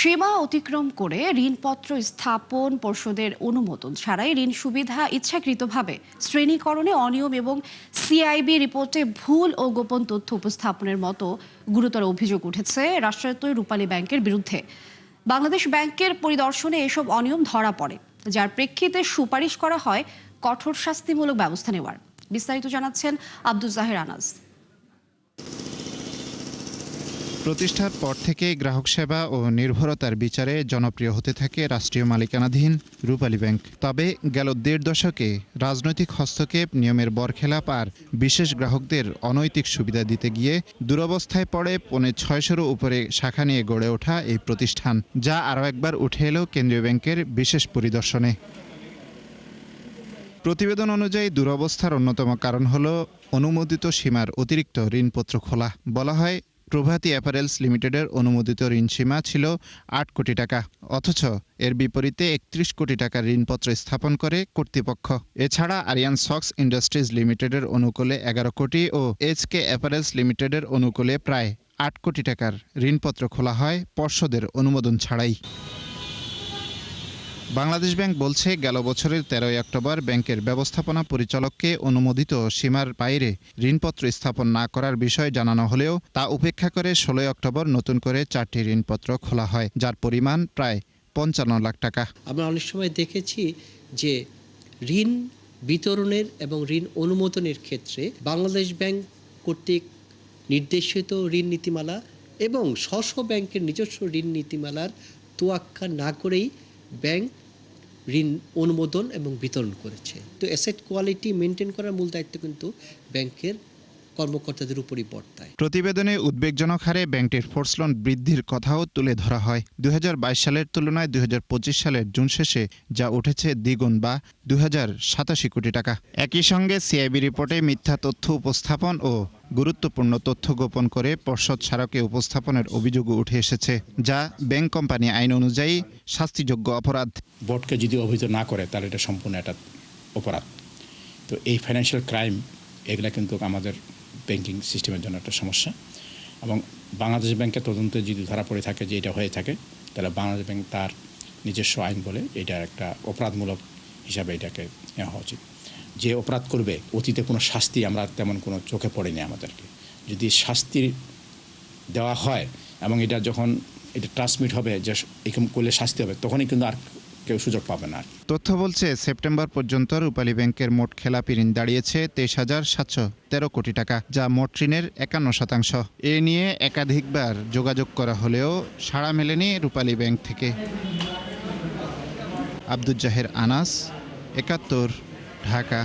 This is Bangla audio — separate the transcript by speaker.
Speaker 1: সীমা অতিক্রম করে ঋণপত্র স্থাপন পর্ষদের অনুমোদন ছাড়াই ঋণ সুবিধা ইচ্ছাকৃতভাবে শ্রেণীকরণে অনিয়ম এবং সিআইবি রিপোর্টে ভুল ও গোপন তথ্য উপস্থাপনের মতো গুরুতর অভিযোগ উঠেছে রাষ্ট্রায়ত্ত রূপালী ব্যাংকের বিরুদ্ধে। বাংলাদেশ ব্যাংকের পরিদর্শনে এসব অনিয়ম ধরা পড়ে, যার প্রেক্ষিতে সুপারিশ করা হয় কঠোর শাস্তিমূলক ব্যবস্থা নেওয়ার। বিস্তারিত জানাচ্ছেন আব্দুল জাহের আনাজ।
Speaker 2: প্রতিষ্ঠার পর থেকেই গ্রাহক সেবা ও নির্ভরতার বিচারে জনপ্রিয় হতে থাকে রাষ্ট্রীয় মালিকানাধীন রূপালী ব্যাংক। তবে গেল ১.৫ দশকে রাজনৈতিক হস্তক্ষেপ, নিয়মের বরখেলাপ আর বিশেষ গ্রাহকদের অনৈতিক সুবিধা দিতে গিয়ে দুরবস্থায় পড়ে ৬৫০-র উপরে শাখা নিয়ে গড়ে ওঠা এই প্রতিষ্ঠান, যা আরও একবার উঠে এলো কেন্দ্রীয় ব্যাংকের বিশেষ পরিদর্শনে। প্রতিবেদন অনুযায়ী দুরবস্থার অন্যতম কারণ হল অনুমোদিত সীমার অতিরিক্ত ঋণপত্র খোলা। বলা হয়, প্রভাতী অ্যাপারেলস লিমিটেডের অনুমোদিত ঋণ সীমা ছিল ৮ কোটি টাকা, অথচ এর বিপরীতে ৩১ কোটি টাকার ঋণপত্র স্থাপন করে কর্তৃপক্ষ। এছাড়া আরিয়ান সক্স ইন্ডাস্ট্রিজ লিমিটেডের অনুকূলে ১১ কোটি ও এইচকে অ্যাপারেলস লিমিটেডের অনুকূলে প্রায় ৮ কোটি টাকার ঋণপত্র খোলা হয় পর্ষদের অনুমোদন ছাড়াই। বাংলাদেশ ব্যাংক বলছে, গেল বছরের ১৩ অক্টোবর ব্যাংকের ব্যবস্থাপনা পরিচালককে অনুমোদিত সীমার বাইরে ঋণপত্র স্থাপন না করার বিষয় জানানো হলেও তা উপেক্ষা করে ১৬ অক্টোবর নতুন করে ৪টি ঋণপত্র খোলা হয়, যার পরিমাণ প্রায় ৫৫ লাখ টাকা।
Speaker 3: আমরা অনেক সময় দেখেছি যে ঋণ বিতরণের এবং ঋণ অনুমোদনের ক্ষেত্রে বাংলাদেশ ব্যাংক কর্তৃক নির্দেশিত ঋণ নীতিমালা এবং স্ব ব্যাংকের নিজস্ব ঋণ নীতিমালার তোয়াক্কা না করেই ব্যাংক ঋণ অনুমোদন এবং বিতরণ করেছে। তো অ্যাসেট কোয়ালিটি মেনটেন করার মূল দায়িত্ব কিন্তু ব্যাংকের কর্মকর্তাদের উপরই বর্তায়।
Speaker 2: প্রতিবেদনে উদ্বেগজনক হারে ব্যাংকটির ফোর্স লোন বৃদ্ধির কথাও তুলে ধরা হয়। ২০২২ সালের তুলনায় ২০২৫ সালের জুন শেষে যা উঠেছে দ্বিগুণ বা ২০৮৭ কোটি টাকা। একই সঙ্গে সিআইবি রিপোর্টে মিথ্যা তথ্য উপস্থাপন ও গুরুত্বপূর্ণ তথ্য গোপন করে পর্ষদ স্মারকে উপস্থাপনের অভিযোগও উঠে এসেছে, যা ব্যাংক কোম্পানি আইন অনুযায়ী শাস্তিযোগ্য অপরাধ।
Speaker 4: বোর্ডকে যদি অভিযোগ না করে তাহলে এটা সম্পূর্ণ একটা অপরাধ। তো এই ফাইন্যান্সিয়াল ক্রাইম এগুলা কিন্তু আমাদের ব্যাংকিং সিস্টেমের জন্য একটা সমস্যা, এবং বাংলাদেশ ব্যাংকের তদন্তে যদি ধরা পড়ে থাকে যে এটা হয়ে থাকে, তাহলে বাংলাদেশ ব্যাংক তার নিজস্ব আইন বলে এটা একটা অপরাধমূলক হিসাবে এটাকে নেওয়া উচিত। যে অপরাধ করবে, অতীতে কোনো শাস্তি আমরা তেমন কোনো চোখে পড়েনি আমাদেরকে। যদি শাস্তি দেওয়া হয় এবং এটা যখন এটা ট্রান্সমিট হবে যে এরকম করলে শাস্তি হবে, তখনই কিন্তু আর কেউ সুযোগ পাবে না।
Speaker 2: তথ্য বলছে, সেপ্টেম্বর পর্যন্ত রূপালী ব্যাংকের মোট খেলাপি ঋণ দাঁড়িয়েছে ২৩,৭১৩ কোটি টাকা, যা মোট ঋণের ৫১%। এ নিয়ে একাধিকবার যোগাযোগ করা হলেও সাড়া মেলেনি রূপালী ব্যাংক থেকে। আব্দুল জাহের আনাস, ৭১, ঢাকা।